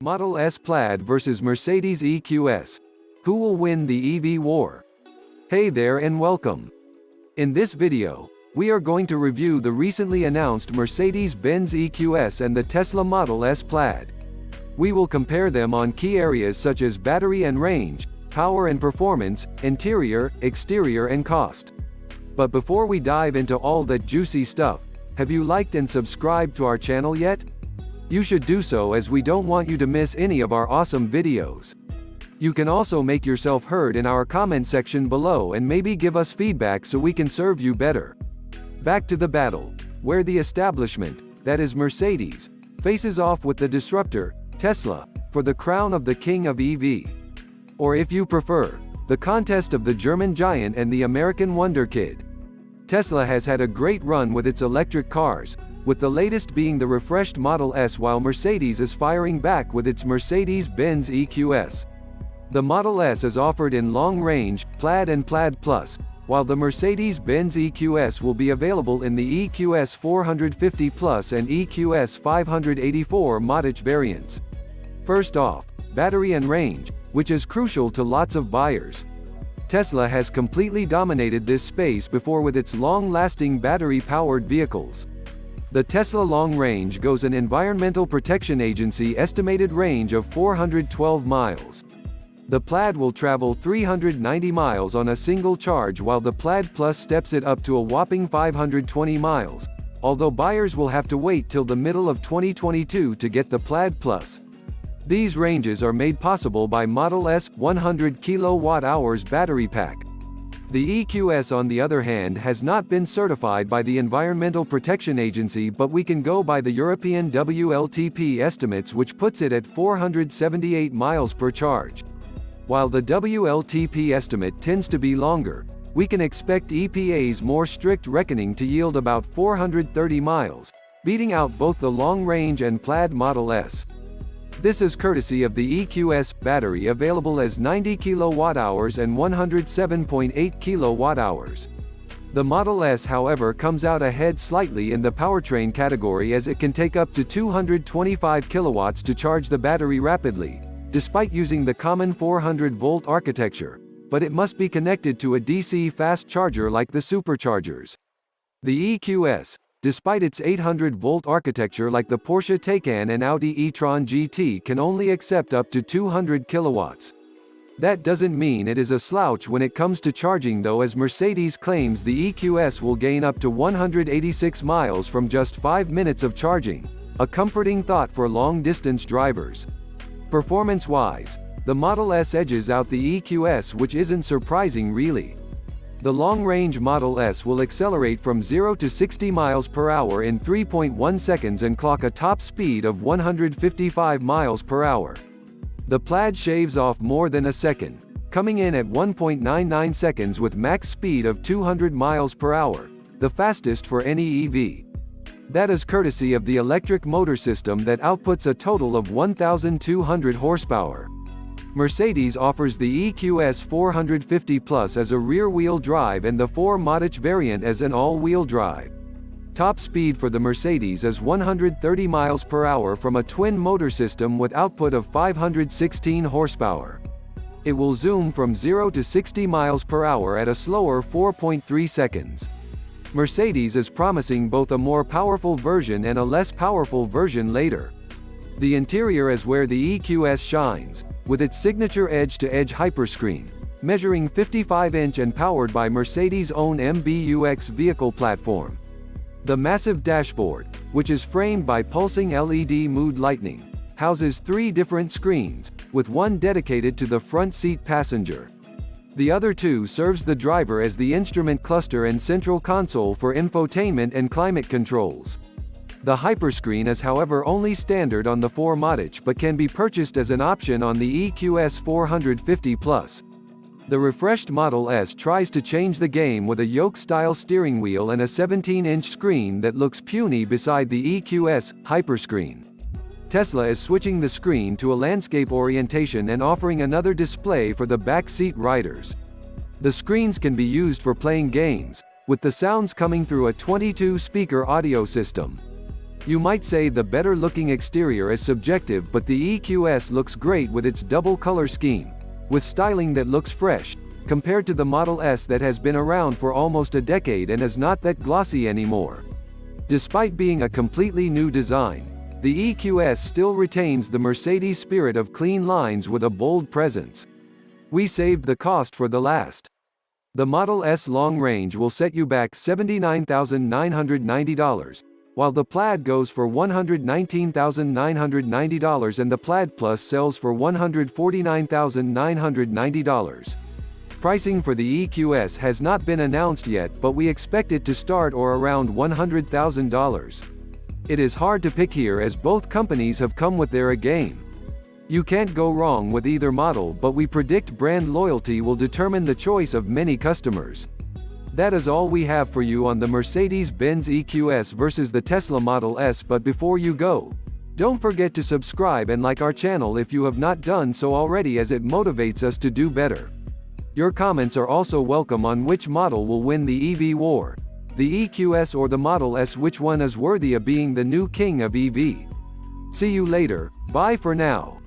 Model S Plaid versus Mercedes EQS. Who will win the EV war? Hey there and welcome. In this video, we are going to review the recently announced Mercedes-Benz EQS and the Tesla Model S Plaid. We will compare them on key areas such as battery and range, power and performance, interior, exterior and cost. But before we dive into all that juicy stuff, have you liked and subscribed to our channel yet? You should do so, as we don't want you to miss any of our awesome videos. You can also make yourself heard in our comment section below and maybe give us feedback so we can serve you better. Back to the battle, where the establishment, that is Mercedes, faces off with the disruptor, Tesla, for the crown of the king of EV. Or if you prefer, the contest of the German giant and the American wonder kid. Tesla has had a great run with its electric cars, with the latest being the refreshed Model S, while Mercedes is firing back with its Mercedes-Benz EQS. The Model S is offered in long-range, Plaid and Plaid Plus, while the Mercedes-Benz EQS will be available in the EQS 450 Plus and EQS 584 Model variants. First off, battery and range, which is crucial to lots of buyers. Tesla has completely dominated this space before with its long-lasting battery-powered vehicles. The Tesla Long Range goes an Environmental Protection Agency estimated range of 412 miles. The Plaid will travel 390 miles on a single charge, while the Plaid Plus steps it up to a whopping 520 miles, although buyers will have to wait till the middle of 2022 to get the Plaid Plus. These ranges are made possible by Model S 100 kWh battery pack. The EQS, on the other hand, has not been certified by the Environmental Protection Agency, but we can go by the European WLTP estimates, which puts it at 478 miles per charge. While the WLTP estimate tends to be longer, we can expect EPA's more strict reckoning to yield about 430 miles, beating out both the long-range and Plaid Model S. This is courtesy of the EQS battery, available as 90 kWh and 107.8 kWh. The Model S, however, comes out ahead slightly in the powertrain category, as it can take up to 225 kilowatts to charge the battery rapidly, despite using the common 400-volt architecture, but it must be connected to a DC fast charger like the superchargers. The EQS, despite its 800-volt architecture like the Porsche Taycan and Audi e-tron GT, can only accept up to 200 kilowatts. That doesn't mean it is a slouch when it comes to charging though, as Mercedes claims the EQS will gain up to 186 miles from just 5 minutes of charging, a comforting thought for long-distance drivers. Performance-wise, the Model S edges out the EQS, which isn't surprising really. The long-range Model S will accelerate from 0 to 60 miles per hour in 3.1 seconds and clock a top speed of 155 miles per hour. The Plaid shaves off more than a second, coming in at 1.99 seconds with max speed of 200 miles per hour, the fastest for any EV. That is courtesy of the electric motor system that outputs a total of 1,200 horsepower. Mercedes offers the EQS 450 Plus as a rear-wheel drive and the 4 Model variant as an all-wheel drive. Top speed for the Mercedes is 130 miles per hour from a twin motor system with output of 516 horsepower. It will zoom from 0 to 60 miles per hour at a slower 4.3 seconds. Mercedes is promising both a more powerful version and a less powerful version later. The interior is where the EQS shines, with its signature edge-to-edge hyperscreen, measuring 55-inch and powered by Mercedes' own 𝐕𝐢𝐝 vehicle platform. The massive dashboard, which is framed by pulsing LED mood lighting, houses 3 different screens, with one dedicated to the front seat passenger. The other 2 serves the driver as the instrument cluster and central console for infotainment and climate controls. The hyperscreen is, however, only standard on the 4 Model, but can be purchased as an option on the EQS 450 Plus. The refreshed Model S tries to change the game with a yoke-style steering wheel and a 17-inch screen that looks puny beside the EQS hyperscreen. Tesla is switching the screen to a landscape orientation and offering another display for the back seat riders. The screens can be used for playing games, with the sounds coming through a 22-speaker audio system. You might say the better-looking exterior is subjective, but the EQS looks great with its double color scheme, with styling that looks fresh, compared to the Model S that has been around for almost a decade and is not that glossy anymore. Despite being a completely new design, the EQS still retains the Mercedes spirit of clean lines with a bold presence. We saved the cost for the last. The Model S long range will set you back $79,990, while the Plaid goes for $119,990 and the Plaid Plus sells for $149,990. Pricing for the EQS has not been announced yet, but we expect it to start or around $100,000. It is hard to pick here as both companies have come with their A-game. You can't go wrong with either model, but we predict brand loyalty will determine the choice of many customers. That is all we have for you on the Mercedes-Benz EQS versus the Tesla Model S, but before you go, don't forget to subscribe and like our channel if you have not done so already, as it motivates us to do better. Your comments are also welcome on which model will win the EV war, the EQS or the Model S. Which one is worthy of being the new king of EV? See you later, bye for now.